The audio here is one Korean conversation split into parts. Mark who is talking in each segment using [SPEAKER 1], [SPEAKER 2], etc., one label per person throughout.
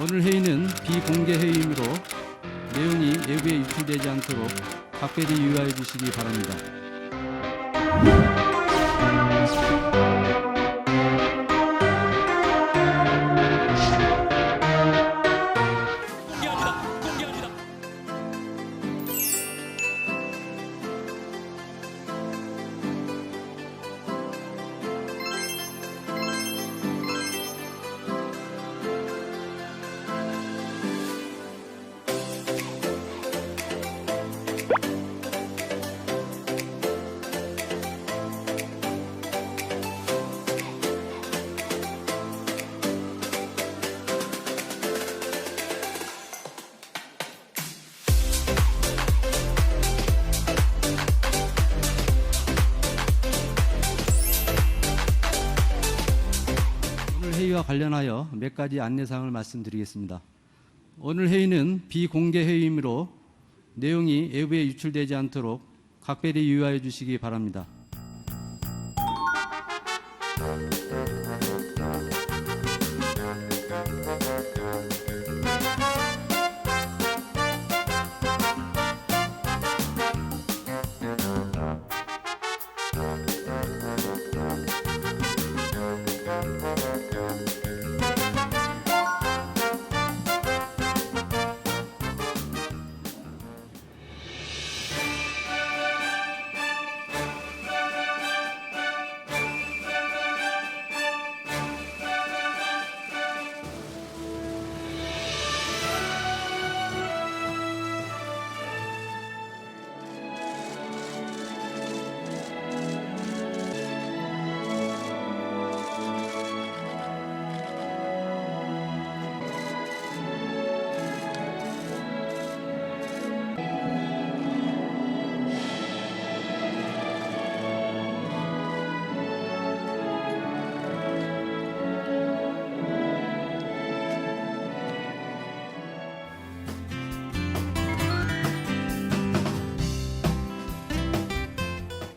[SPEAKER 1] 오늘 회의는 비공개 회의이므로 내용이 외부에 유출되지 않도록 각별히 유의하여 주시기 바랍니다.
[SPEAKER 2] 공개합니다.
[SPEAKER 1] 오늘 회의와 관련하여 몇 가지 안내사항을 말씀드리겠습니다. 오늘 회의는 비공개 회의이므로 내용이 외부에 유출되지 않도록 각별히 유의하여 주시기 바랍니다.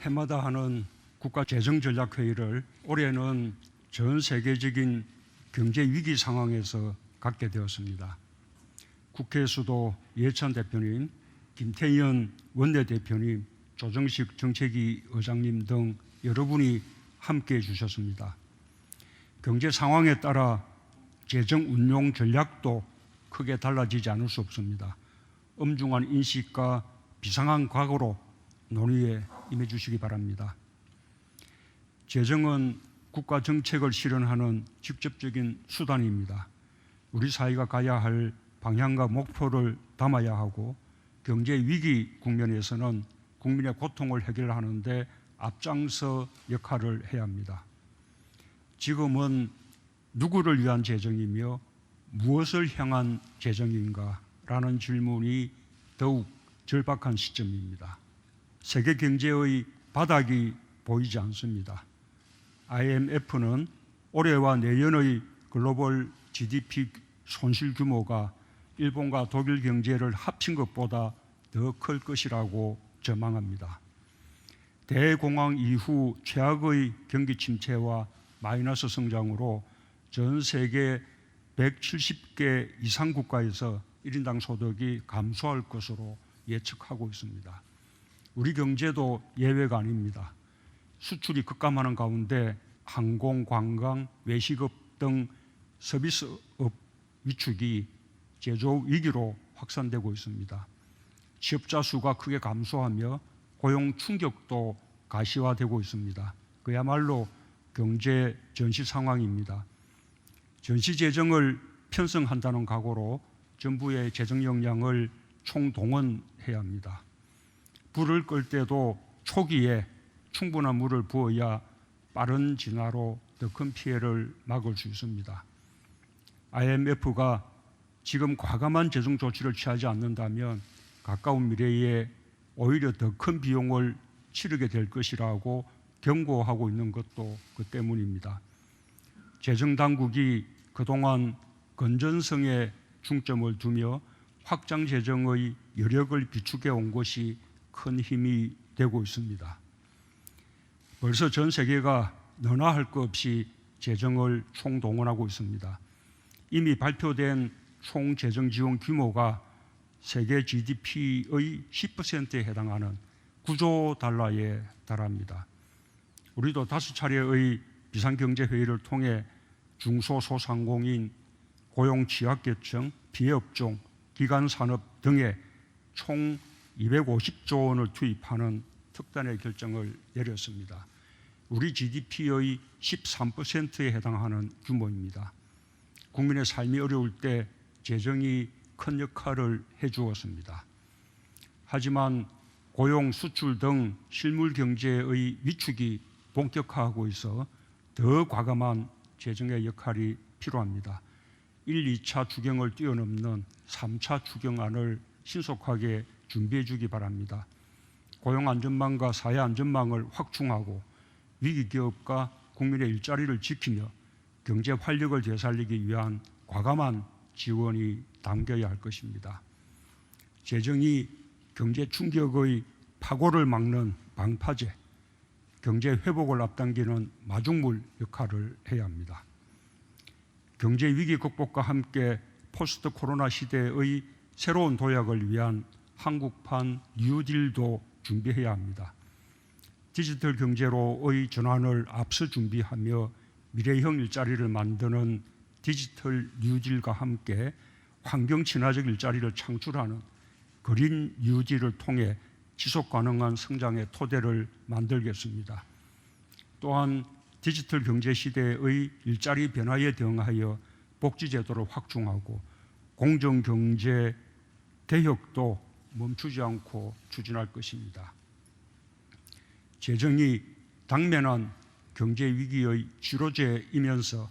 [SPEAKER 3] 해마다 하는 국가재정전략회의를 올해는 전 세계적인 경제 위기 상황에서 갖게 되었습니다. 국회에서도 이해찬 대표님, 김태현 원내대표님, 조정식 정책위 의장님 등 여러분이 함께해 주셨습니다. 경제 상황에 따라 재정 운용 전략도 크게 달라지지 않을 수 없습니다. 엄중한 인식과 비상한 각오로 논의에 임해 주시기 바랍니다. 재정은 국가 정책을 실현하는 직접적인 수단입니다. 우리 사회가 가야 할 방향과 목표를 담아야 하고 경제 위기 국면에서는 국민의 고통을 해결하는 데 앞장서 역할을 해야 합니다. 지금은 누구를 위한 재정이며 무엇을 향한 재정인가라는 질문이 더욱 절박한 시점입니다. 세계 경제의 바닥이 보이지 않습니다. IMF는 올해와 내년의 글로벌 GDP 손실 규모가 일본과 독일 경제를 합친 것보다 더 클 것이라고 전망합니다. 대공황 이후 최악의 경기 침체와 마이너스 성장으로 전 세계 170개 이상 국가에서 1인당 소득이 감소할 것으로 예측하고 있습니다. 우리 경제도 예외가 아닙니다. 수출이 급감하는 가운데 항공, 관광, 외식업 등 서비스업 위축이 제조업 위기로 확산되고 있습니다. 취업자 수가 크게 감소하며 고용 충격도 가시화되고 있습니다. 그야말로 경제 전시 상황입니다. 전시 재정을 편성한다는 각오로 정부의 재정 역량을 총동원해야 합니다. 불을 끌 때도 초기에 충분한 물을 부어야 빠른 진화로 더 큰 피해를 막을 수 있습니다. IMF가 지금 과감한 재정 조치를 취하지 않는다면 가까운 미래에 오히려 더 큰 비용을 치르게 될 것이라고 경고하고 있는 것도 그 때문입니다. 재정당국이 그동안 건전성에 중점을 두며 확장 재정의 여력을 비축해 온 것이 큰 힘이 되고 있습니다. 벌써 전 세계가 너나 할 것 없이 재정을 총동원하고 있습니다. 이미 발표된 총 재정 지원 규모가 세계 GDP의 10%에 해당하는 9조 달러에 달합니다. 우리도 5차례의 비상경제회의를 통해 중소소상공인, 고용취약계층, 피해업종, 기간산업 등에 총 250조 원을 투입하는 특단의 결정을 내렸습니다. 우리 GDP의 13%에 해당하는 규모입니다. 국민의 삶이 어려울 때 재정이 큰 역할을 해주었습니다. 하지만 고용, 수출 등 실물 경제의 위축이 본격화하고 있어 더 과감한 재정의 역할이 필요합니다. 1, 2차 추경을 뛰어넘는 3차 추경안을 신속하게 준비해 주기 바랍니다. 고용안전망과 사회안전망을 확충하고 위기기업과 국민의 일자리를 지키며 경제 활력을 되살리기 위한 과감한 지원이 담겨야 할 것입니다. 재정이 경제 충격의 파고를 막는 방파제, 경제 회복을 앞당기는 마중물 역할을 해야 합니다. 경제 위기 극복과 함께 포스트 코로나 시대의 새로운 도약을 위한 한국판 뉴딜도 준비해야 합니다. 디지털 경제로의 전환을 앞서 준비하며 미래형 일자리를 만드는 디지털 뉴딜과 함께 환경 친화적 일자리를 창출하는 그린 뉴딜을 통해 지속 가능한 성장의 토대를 만들겠습니다. 또한 디지털 경제 시대의 일자리 변화에 대응하여 복지제도를 확충하고 공정경제 개혁도 멈추지 않고 추진할 것입니다. 재정이 당면한 경제 위기의 치료제이면서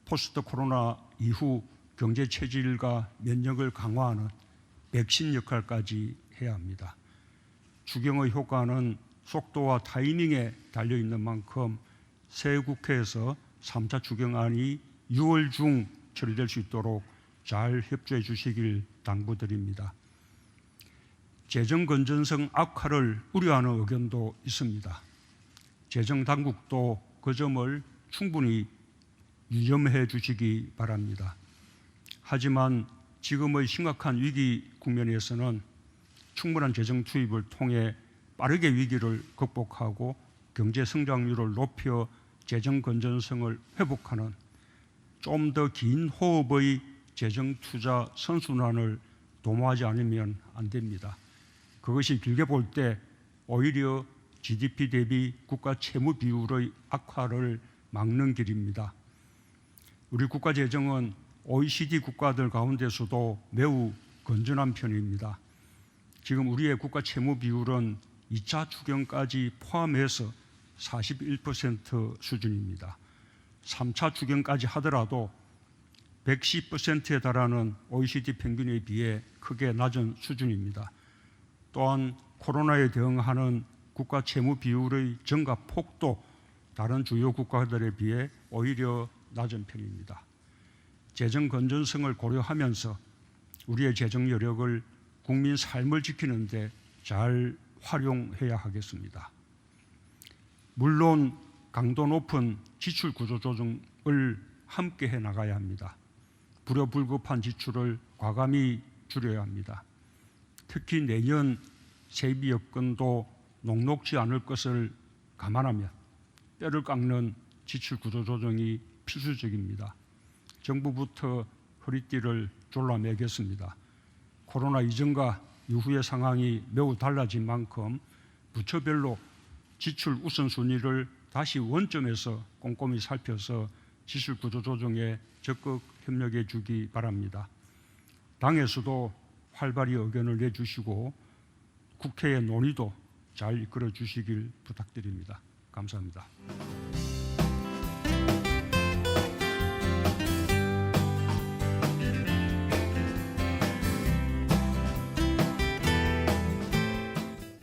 [SPEAKER 3] 포스트 코로나 이후 경제 체질과 면역을 강화하는 백신 역할까지 해야 합니다. 추경의 효과는 속도와 타이밍에 달려있는 만큼 새 국회에서 3차 추경안이 6월 중 처리될 수 있도록 잘 협조해 주시길 당부드립니다. 재정 건전성 악화를 우려하는 의견도 있습니다. 재정 당국도 그 점을 충분히 유념해 주시기 바랍니다. 하지만 지금의 심각한 위기 국면에서는 충분한 재정 투입을 통해 빠르게 위기를 극복하고 경제 성장률을 높여 재정 건전성을 회복하는 좀 더 긴 호흡의 재정 투자 선순환을 도모하지 않으면 안 됩니다. 그것이 길게 볼 때 오히려 GDP 대비 국가 채무 비율의 악화를 막는 길입니다. 우리 국가 재정은 OECD 국가들 가운데서도 매우 건전한 편입니다. 지금 우리의 국가 채무 비율은 2차 추경까지 포함해서 41% 수준입니다. 3차 추경까지 하더라도 110%에 달하는 OECD 평균에 비해 크게 낮은 수준입니다. 또한 코로나에 대응하는 국가 채무 비율의 증가 폭도 다른 주요 국가들에 비해 오히려 낮은 편입니다. 재정 건전성을 고려하면서 우리의 재정 여력을 국민 삶을 지키는 데 잘 활용해야 하겠습니다. 물론 강도 높은 지출 구조 조정을 함께 해 나가야 합니다. 불효불급한 지출을 과감히 줄여야 합니다. 특히 내년 세비 여건도 녹록지 않을 것을 감안하면 뼈를 깎는 지출 구조 조정이 필수적입니다. 정부부터 허리띠를 졸라매겠습니다. 코로나 이전과 이후의 상황이 매우 달라진 만큼 부처별로 지출 우선순위를 다시 원점에서 꼼꼼히 살펴서 지출 구조 조정에 적극 협력해 주기 바랍니다. 당에서도 활발히 의견을 내주시고 국회의 논의도 잘 이끌어 주시길 부탁드립니다. 감사합니다.